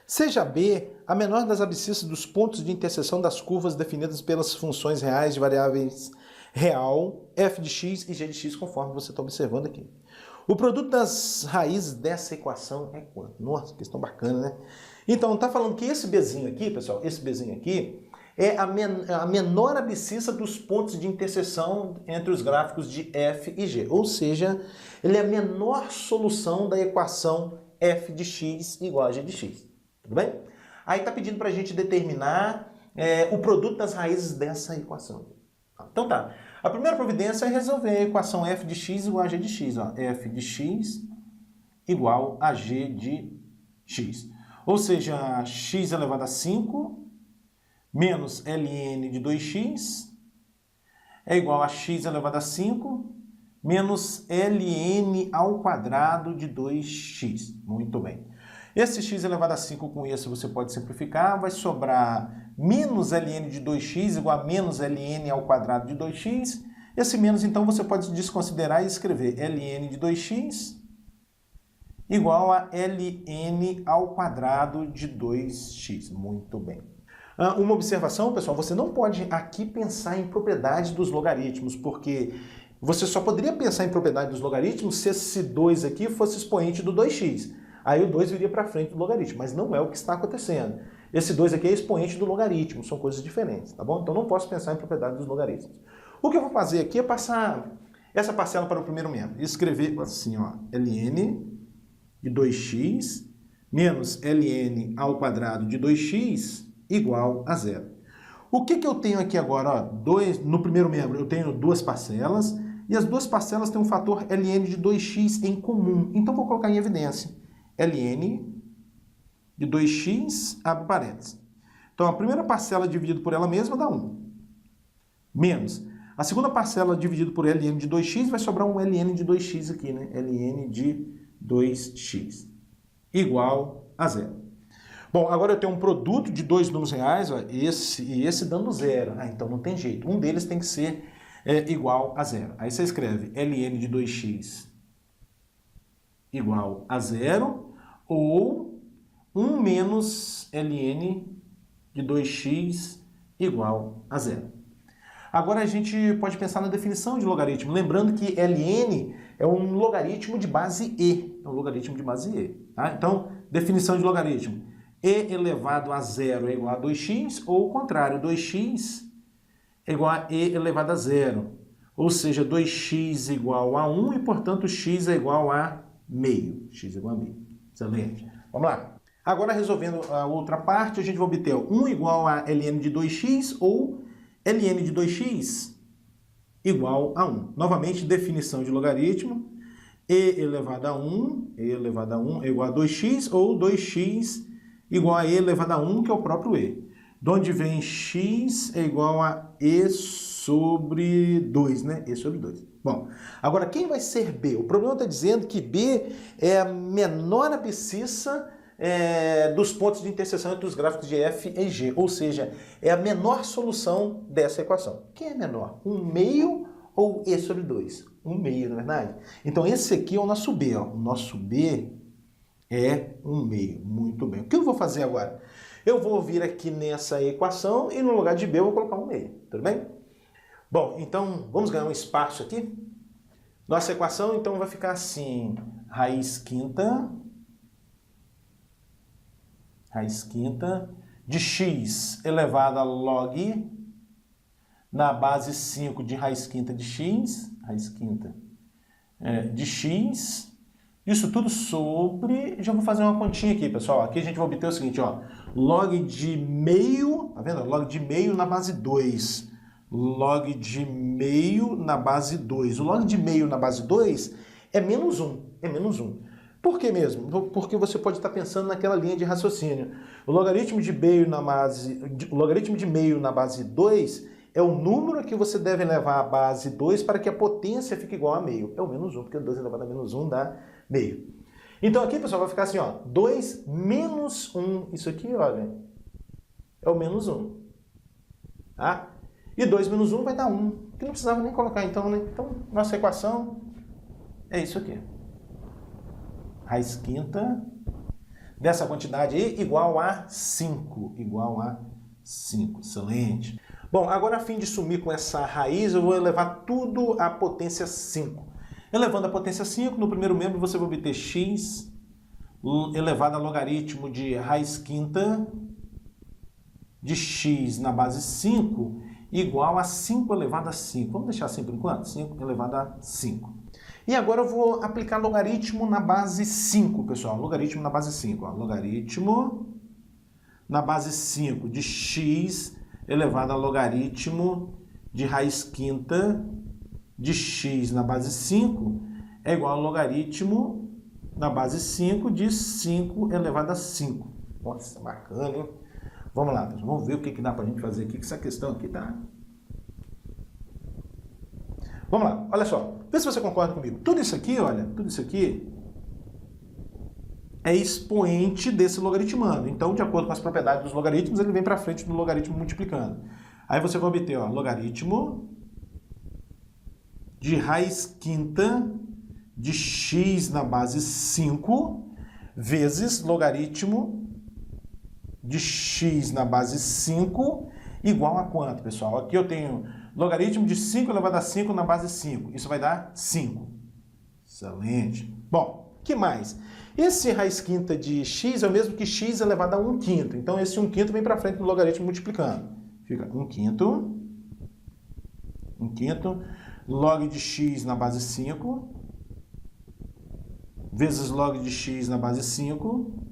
Seja B a menor das abscissas dos pontos de interseção das curvas definidas pelas funções reais de variáveis real, f de x e g de x, conforme você está observando aqui. O produto das raízes dessa equação é quanto? Nossa, questão bacana, né? Então, está falando que esse Bzinho aqui, pessoal, esse Bzinho aqui, é a menor abscissa dos pontos de interseção entre os gráficos de f e g. Ou seja, ele é a menor solução da equação f de x igual a g de x. Tudo bem? Aí está pedindo para a gente determinar o produto das raízes dessa equação. Então tá. A primeira providência é resolver a equação f de x igual a g de x. Ó. F de x igual a g de x. Ou seja, x elevado a 5 menos ln de 2x é igual a x elevado a 5 menos ln ao quadrado de 2x. Muito bem. Esse x elevado a 5 com esse você pode simplificar, vai sobrar menos ln de 2x igual a menos ln ao quadrado de 2x. Esse menos, então, você pode desconsiderar e escrever ln de 2x igual a ln ao quadrado de 2x. Muito bem. Uma observação, pessoal, você não pode aqui pensar em propriedades dos logaritmos, porque você só poderia pensar em propriedade dos logaritmos se esse 2 aqui fosse expoente do 2x. Aí o 2 viria para frente do logaritmo, mas não é o que está acontecendo. Esse 2 aqui é expoente do logaritmo, são coisas diferentes, tá bom? Então não posso pensar em propriedade dos logaritmos. O que eu vou fazer aqui é passar essa parcela para o primeiro membro. Escrever assim, ó, ln de 2x menos ln ao quadrado de 2x igual a zero. O que eu tenho aqui agora? Ó, no primeiro membro eu tenho duas parcelas, e as duas parcelas têm um fator ln de 2x em comum. Então vou colocar em evidência. ln de 2x, abre parênteses. Então a primeira parcela dividida por ela mesma dá 1. Menos. A segunda parcela dividida por ln de 2x vai sobrar um ln de 2x aqui, né? ln de 2x igual a zero. Bom, agora eu tenho um produto de dois números reais, ó, esse e esse dando zero. Então não tem jeito. Um deles tem que ser igual a zero. Aí você escreve ln de 2x igual a zero, ou 1 menos ln de 2x igual a zero. Agora a gente pode pensar na definição de logaritmo, lembrando que ln é um logaritmo de base e. É um logaritmo de base e. Tá? Então, definição de logaritmo. E elevado a zero é igual a 2x, ou o contrário, 2x é igual a e elevado a zero. Ou seja, 2x igual a 1 e, portanto, x é igual a meio. X é igual a meio. Excelente. Vamos lá. Agora, resolvendo a outra parte, a gente vai obter 1 igual a ln de 2x ou ln de 2x igual a 1. Novamente, definição de logaritmo. E elevado a 1 é igual a 2x, ou 2x igual a e elevado a 1, que é o próprio e. De onde vem x é igual a e sobre 2, né? E sobre 2. Bom, agora quem vai ser b? O problema está dizendo que b é a menor abscissa dos pontos de interseção entre os gráficos de f e g, ou seja, é a menor solução dessa equação. Quem é menor? 1/2 ou e sobre 2? 1/2, não é verdade? Então esse aqui é o nosso b, ó. O nosso b é 1/2. Muito bem. O que eu vou fazer agora? Eu vou vir aqui nessa equação e no lugar de b eu vou colocar 1/2. Tudo bem? Bom, então vamos ganhar um espaço aqui. Nossa equação então vai ficar assim: raiz quinta de x elevado a log na base 5 de raiz quinta de x, de x. Isso tudo sobre... Já vou fazer uma continha aqui, pessoal. Aqui a gente vai obter o seguinte, ó. Log de meio... Tá vendo? Log de meio na base 2. Log de meio na base 2. O log de meio na base 2 é menos 1. É menos 1. Por que mesmo? Porque você pode estar pensando naquela linha de raciocínio. O logaritmo de meio na base 2 é o número que você deve levar à base 2 para que a potência fique igual a meio. É o menos 1, porque 2 elevado a menos 1 dá meio. Então aqui, pessoal, vai ficar assim, ó, 2 menos 1. Isso aqui, olha, é o menos 1. Tá? E 2 menos 1 vai dar 1, que não precisava nem colocar então, né? Então, nossa equação é isso aqui. Raiz quinta dessa quantidade aí igual a 5. Igual a 5. Excelente. Bom, agora a fim de sumir com essa raiz, eu vou elevar tudo à potência 5. Elevando a potência 5, no primeiro membro você vai obter x elevado a logaritmo de raiz quinta de x na base 5 igual a 5 elevado a 5. Vamos deixar assim por enquanto? 5 elevado a 5. E agora eu vou aplicar logaritmo na base 5, pessoal. Logaritmo na base 5. Ó. Logaritmo na base 5 de x elevado a logaritmo de raiz quinta de x na base 5 é igual a logaritmo na base 5 de 5 elevado a 5. Nossa, bacana, hein? Vamos lá, pessoal. Vamos ver o que dá para a gente fazer aqui, que essa questão aqui tá... Vamos lá, olha só. Vê se você concorda comigo. Tudo isso aqui, olha, tudo isso aqui é expoente desse logaritmando. Então, de acordo com as propriedades dos logaritmos, ele vem para frente do logaritmo multiplicando. Aí você vai obter, ó, logaritmo de raiz quinta de x na base 5 vezes logaritmo de x na base 5 igual a quanto, pessoal? Aqui eu tenho logaritmo de 5 elevado a 5 na base 5. Isso vai dar 5. Excelente. Bom, o que mais? Esse raiz quinta de x é o mesmo que x elevado a 1 quinto. Então, esse 1 quinto vem para frente do logaritmo multiplicando. Fica 1 quinto, log de x na base 5, vezes log de x na base 5,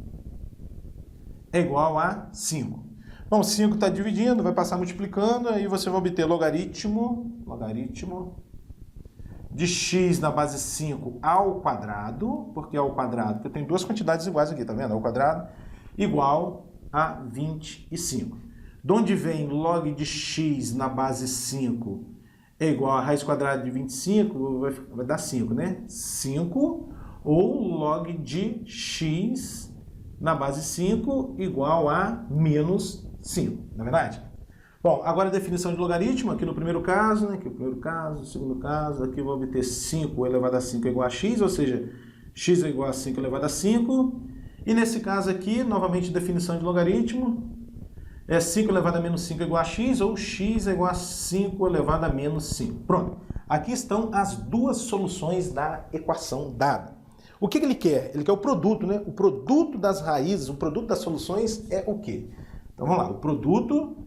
é igual a 5. Bom, 5 está dividindo, vai passar multiplicando, aí você vai obter logaritmo de x na base 5 ao quadrado, porque é ao quadrado, porque eu tenho duas quantidades iguais aqui, tá vendo? Ao quadrado, igual a 25. De onde vem log de x na base 5 é igual a raiz quadrada de 25, vai dar 5, né? 5, ou log de x na base 5 igual a menos 5, não é verdade? Bom, agora a definição de logaritmo, aqui no primeiro caso, né? Aqui no primeiro caso, no segundo caso, aqui eu vou obter 5 elevado a 5 igual a x, ou seja, x é igual a 5 elevado a 5. E nesse caso aqui, novamente definição de logaritmo, é 5 elevado a menos 5 igual a x, ou x é igual a 5 elevado a menos 5. Pronto, aqui estão as duas soluções da equação dada. O que ele quer? Ele quer o produto, né? O produto das raízes, o produto das soluções é o quê? Então vamos lá, o produto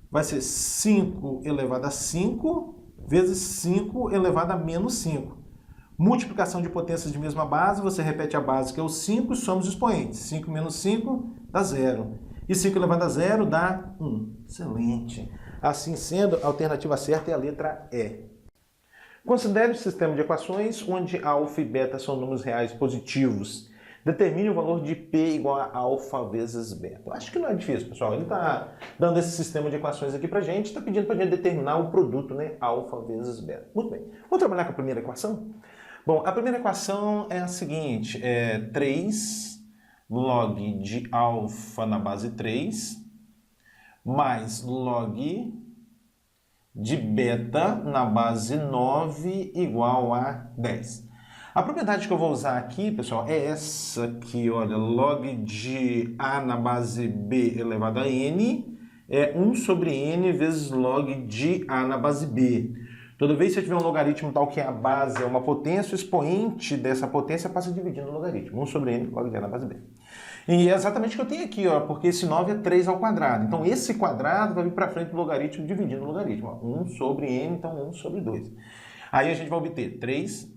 vai ser 5 elevado a 5 vezes 5 elevado a menos 5. Multiplicação de potências de mesma base, você repete a base que é o 5 e soma os expoentes. 5 menos 5 dá 0. E 5 elevado a 0 dá 1. Excelente. Assim sendo, a alternativa certa é a letra E. Considere o sistema de equações onde alfa e beta são números reais positivos. Determine o valor de P igual a alfa vezes beta. Acho que não é difícil, pessoal. Ele está dando esse sistema de equações aqui para a gente, está pedindo para a gente determinar o produto, né? Alfa vezes beta. Muito bem. Vamos trabalhar com a primeira equação? Bom, a primeira equação é a seguinte, é 3 log de alfa na base 3 mais log de beta na base 9 igual a 10. A propriedade que eu vou usar aqui, pessoal, é essa aqui, olha, log de A na base B elevado a N é 1 sobre N vezes log de A na base B. Toda vez que eu tiver um logaritmo tal que a base é uma potência, o expoente dessa potência passa dividindo o logaritmo. 1 sobre N log de A na base B. E é exatamente o que eu tenho aqui, ó, porque esse 9 é 3 ao quadrado. Então, esse quadrado vai vir para frente do logaritmo dividindo o logaritmo. Ó. 1 sobre N, então 1 sobre 2. Aí a gente vai obter 3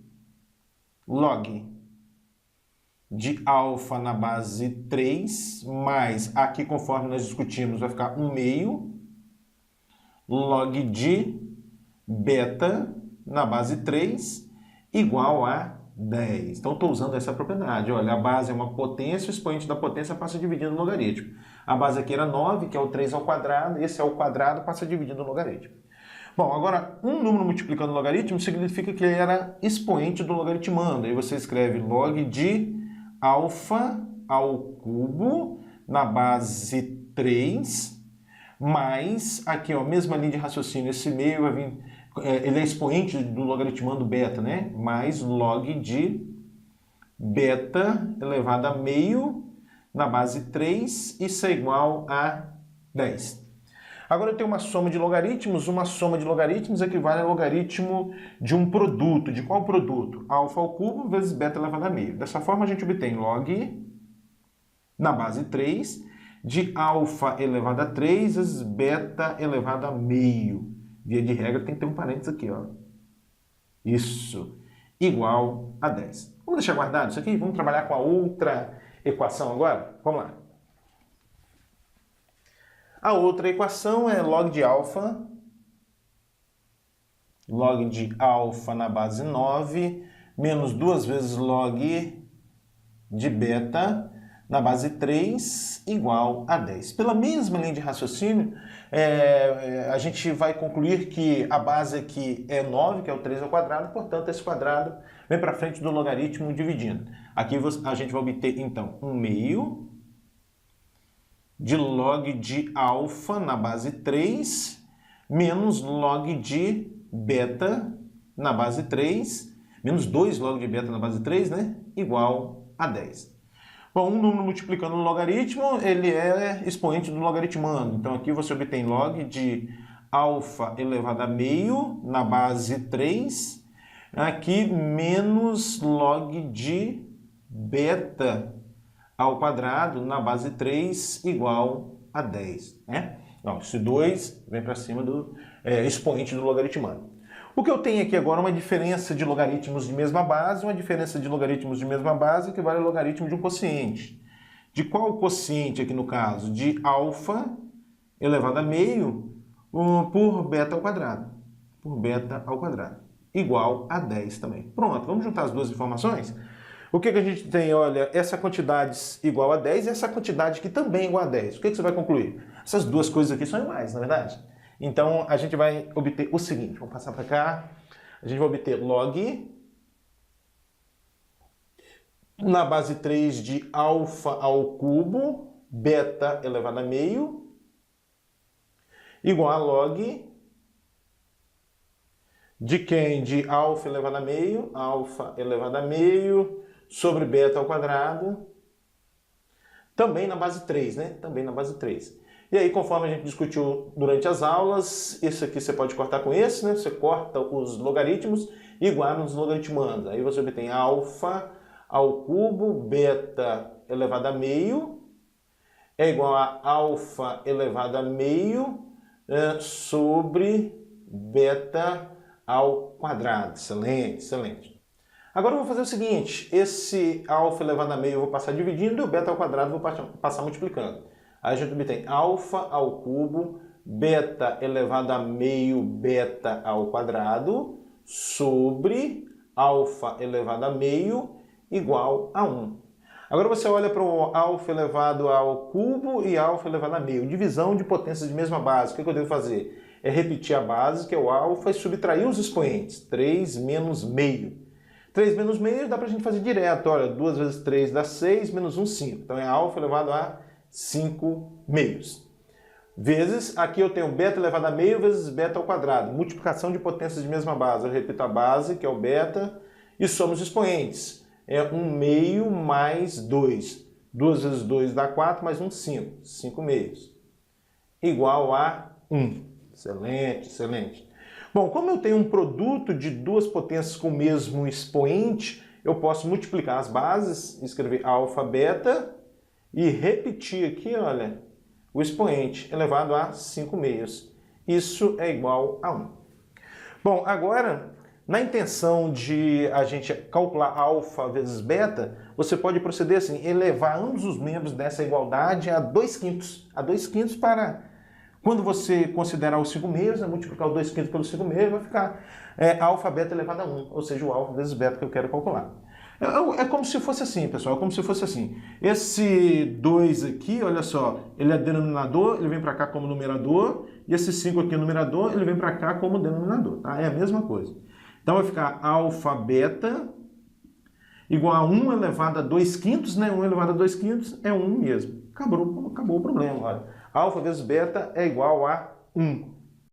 log de alfa na base 3, mais, aqui conforme nós discutimos, vai ficar 1 meio, log de beta na base 3 igual a 10. Então, estou usando essa propriedade. Olha, a base é uma potência, o expoente da potência passa dividindo o logaritmo. A base aqui era 9, que é o 3 ao quadrado, esse é o quadrado, passa dividindo o logaritmo. Bom, agora, um número multiplicando o logaritmo significa que ele era expoente do logaritmando. Aí você escreve log de alfa ao cubo na base 3, mais, aqui, ó, mesma linha de raciocínio, esse meio vai vir... ele é expoente do logaritmando beta, né? Mais log de beta elevado a meio na base 3, isso é igual a 10. Agora eu tenho uma soma de logaritmos equivale ao logaritmo de um produto. De qual produto? Alfa ao cubo vezes beta elevado a meio. Dessa forma a gente obtém log na base 3 de alfa elevado a 3 vezes beta elevado a meio. Via de regra tem que ter um parênteses aqui, ó. Isso, igual a 10. Vamos deixar guardado isso aqui? Vamos trabalhar com a outra equação agora? Vamos lá. A outra equação é log de alfa na base 9, menos 2 vezes log de beta na base 3, igual a 10. Pela mesma linha de raciocínio, a gente vai concluir que a base aqui é 9, que é o 3 ao quadrado, portanto, esse quadrado vem para frente do logaritmo dividindo. Aqui a gente vai obter, então, 1 meio de log de alfa na base 3, menos log de beta na base 3, menos 2 log de beta na base 3, né? Igual a 10. Bom, um número multiplicando no logaritmo, ele é expoente do logaritmando. Então aqui você obtém log de alfa elevado a meio na base 3, aqui menos log de beta ao quadrado na base 3 igual a 10, né? Então, esse 2 vem para cima do expoente do logaritmando. O que eu tenho aqui agora é uma diferença de logaritmos de mesma base, uma diferença de logaritmos de mesma base equivale ao logaritmo de um quociente. De qual quociente aqui no caso? De alfa elevado a meio por beta ao quadrado. Por beta ao quadrado. Igual a 10 também. Pronto, vamos juntar as duas informações? O que a gente tem? Olha, essa quantidade igual a 10 e essa quantidade aqui também igual a 10. O que você vai concluir? Essas duas coisas aqui são iguais, não é verdade? Então, a gente vai obter o seguinte. Vamos passar para cá. A gente vai obter log na base 3 de alfa ao cubo, beta elevado a meio, igual a log de quem? De alfa elevado a meio, sobre beta ao quadrado, também na base 3, né? Também na base 3. E aí, conforme a gente discutiu durante as aulas, isso aqui você pode cortar com esse, né? Você corta os logaritmos e guarda nos logaritmandos. Aí você obtém alfa ao cubo, beta elevado a meio, é igual a alfa elevado a meio sobre beta ao quadrado. Excelente, excelente. Agora eu vou fazer o seguinte, esse alfa elevado a meio eu vou passar dividindo e o beta ao quadrado eu vou passar multiplicando. Aí a gente obtém alfa ao cubo, beta elevado a meio, beta ao quadrado, sobre alfa elevado a meio, igual a 1. Agora você olha para o alfa elevado ao cubo e alfa elevado a meio. Divisão de potências de mesma base. O que eu devo fazer? É repetir a base, que é o alfa, e subtrair os expoentes. 3 menos meio. 3 menos meio dá para a gente fazer direto. Olha, 2 vezes 3 dá 6, menos 1, 5. Então é alfa elevado a 5 meios. Vezes, aqui eu tenho beta elevado a meio vezes beta ao quadrado. Multiplicação de potências de mesma base. Eu repito a base, que é o beta, e somo os expoentes. É 1 meio mais 2. 2 vezes 2 dá 4, mais 1, 5. 5 meios. Igual a 1. Excelente, excelente. Bom, como eu tenho um produto de duas potências com o mesmo expoente, eu posso multiplicar as bases, escrever alfa, beta, e repetir aqui, olha, o expoente elevado a 5 meios. Isso é igual a 1. Bom, agora, na intenção de a gente calcular alfa vezes beta, você pode proceder assim, elevar ambos os membros dessa igualdade a 2/5. A 2/5 para, quando você considerar os 5 meios, multiplicar o 2/5 pelos 5 meios, vai ficar alfa beta elevado a 1, ou seja, o alfa vezes beta que eu quero calcular. É como se fosse assim, pessoal, é como se fosse assim. Esse 2 aqui, olha só, ele é denominador, ele vem para cá como numerador, e esse 5 aqui é numerador, ele vem para cá como denominador, tá? É a mesma coisa. Então vai ficar alfa beta igual a 1 elevado a 2/5, né? 1 elevado a 2/5 é 1 mesmo. Acabou o problema, olha. Alfa vezes beta é igual a 1.